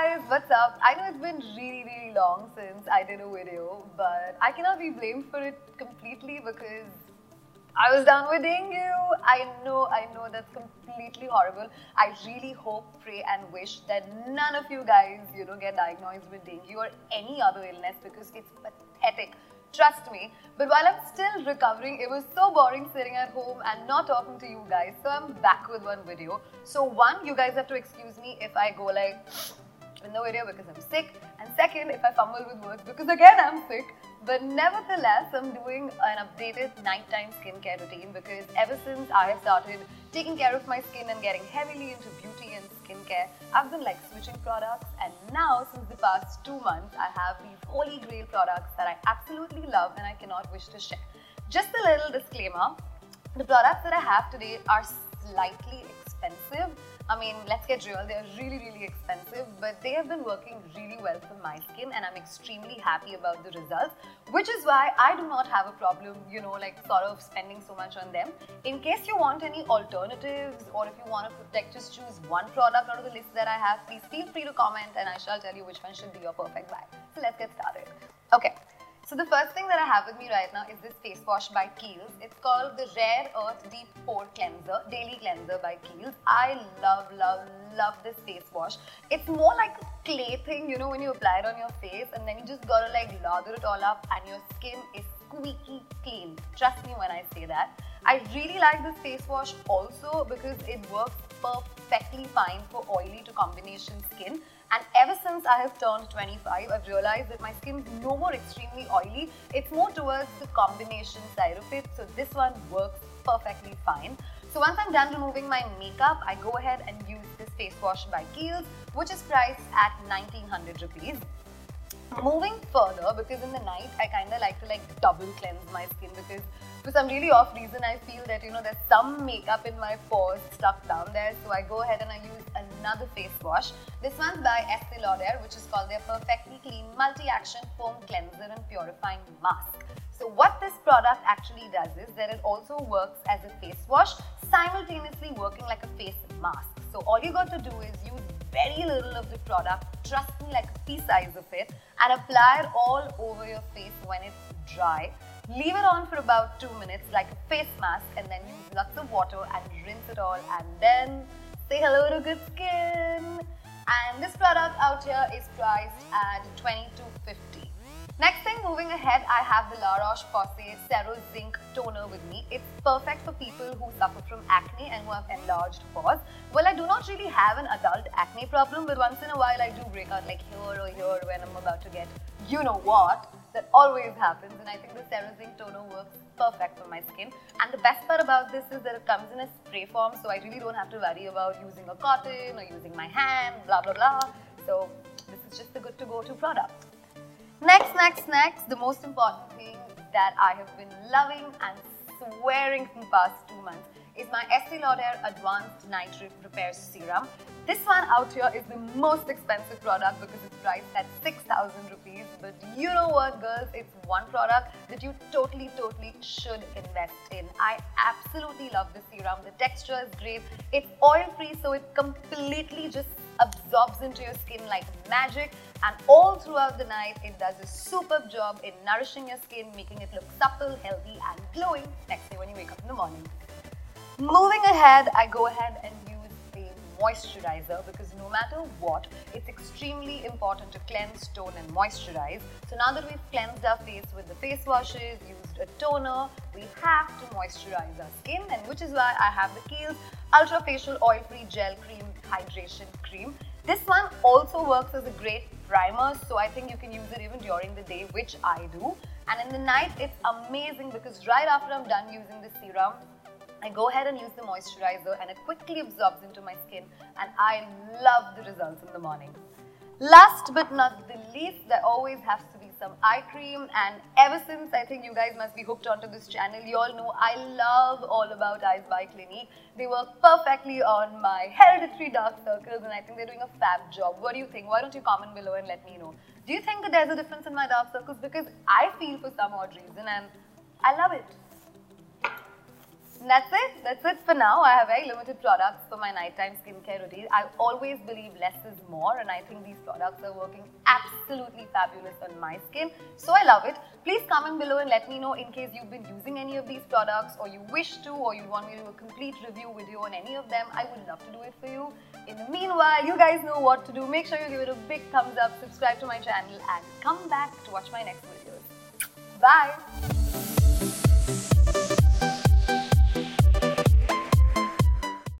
guys, what's up? I know it's been really long since I did a video, but I cannot be blamed for it completely because I was done with dengue. I know that's completely horrible. I really hope, pray and wish that none of you guys, get diagnosed with dengue or any other illness because it's pathetic. Trust me. But while I'm still recovering, it was so boring sitting at home and not talking to you guys. So I'm back with one video. So one, you guys have to excuse me if I go like in the video because I'm sick. And second, if I fumble with words because again I'm sick. But nevertheless, I'm doing an updated nighttime skincare routine because ever since I have started taking care of my skin and getting heavily into beauty and skincare, I've been like switching products, and now since the past 2 months, I have these holy grail products that I absolutely love and I cannot wish to share. Just a little disclaimer, the products that I have today are slightly expensive. I mean, let's get real, they're really expensive, but they have been working really well for my skin and I'm extremely happy about the results, which is why I do not have a problem, sort of spending so much on them. In case you want any alternatives or if you want to just choose one product out of the list that I have, please feel free to comment and I shall tell you which one should be your perfect buy. So let's get started. Okay. So the first thing that I have with me right now is this face wash by Kiehl's. It's called the Rare Earth Deep Pore Cleanser, Daily Cleanser by Kiehl's. I love this face wash. It's more like a clay thing, when you apply it on your face and then you just gotta like lather it all up and your skin is squeaky clean. Trust me when I say that. I really like this face wash also because it works perfectly fine for oily to combination skin. And ever since I have turned 25, I've realized that my skin is no more extremely oily. It's more towards the combination side of it. So this one works perfectly fine. So once I'm done removing my makeup, I go ahead and use this face wash by Kiehl's, which is priced at 1900 rupees. Moving further, because in the night I kind of like to double cleanse my skin because for some really off reason I feel that there's some makeup in my pores stuck down there, so I go ahead and I use another face wash. This one's by Estee Lauder, which is called their Perfectly Clean Multi-Action Foam Cleanser and Purifying Mask. So what this product actually does is that it also works as a face wash, simultaneously working like a face mask. So all you got to do is use very little of the product, trust me, like a pea size of it, and apply it all over your face when it's dry. Leave it on for about 2 minutes like a face mask and then use lots of water and rinse it all and then say hello to good skin. And this product out here is priced at $22.50. Next thing, moving ahead, I have the La Roche-Posay Cero Zinc Toner with me. It's perfect for people who suffer from acne and who have enlarged pores. Well, I do not really have an adult acne problem, but once in a while I do break out like here or here when I'm about to get what. That always happens, and I think the Cero Zinc Toner works perfect for my skin. And the best part about this is that it comes in a spray form, so I really don't have to worry about using a cotton or using my hand, blah blah blah. So this is just a good to go to product. Next, the most important thing that I have been loving and swearing for the past 2 months is my Estee Lauder Advanced Night Repair Serum. This one out here is the most expensive product because it's priced at 6,000 rupees. But you know what, girls? It's one product that you totally should invest in. I absolutely love this serum. The texture is great. It's oil-free, so it completely just absorbs into your skin like magic, and all throughout the night it does a superb job in nourishing your skin, making it look supple, healthy and glowing next day when you wake up in the morning. Moving ahead, I go ahead and use a moisturizer because no matter what, it's extremely important to cleanse, tone and moisturize. So now that we've cleansed our face with the face washes, used a toner, we have to moisturize our skin, and which is why I have the Kiehl's Ultra Facial Oil Free Gel Cream Hydration Cream. This one also works as a great primer, so I think you can use it even during the day, which I do. And in the night, it's amazing because right after I'm done using the serum, I go ahead and use the moisturizer and it quickly absorbs into my skin, and I love the results in the morning. Last but not the least, there always has to be some eye cream, and ever since I think you guys must be hooked onto this channel, you all know I love all about Eyes by Clinique. They work perfectly on my hereditary dark circles and I think they're doing a fab job. What do you think? Why don't you comment below and let me know? Do you think that there's a difference in my dark circles? Because I feel for some odd reason and I love it. And that's it for now. I have very limited products for my nighttime skincare routine. I always believe less is more, and I think these products are working absolutely fabulous on my skin. So I love it. Please comment below and let me know in case you've been using any of these products, or you wish to, or you want me to do a complete review video on any of them. I would love to do it for you. In the meanwhile, you guys know what to do. Make sure you give it a big thumbs up, subscribe to my channel, and come back to watch my next videos. Bye!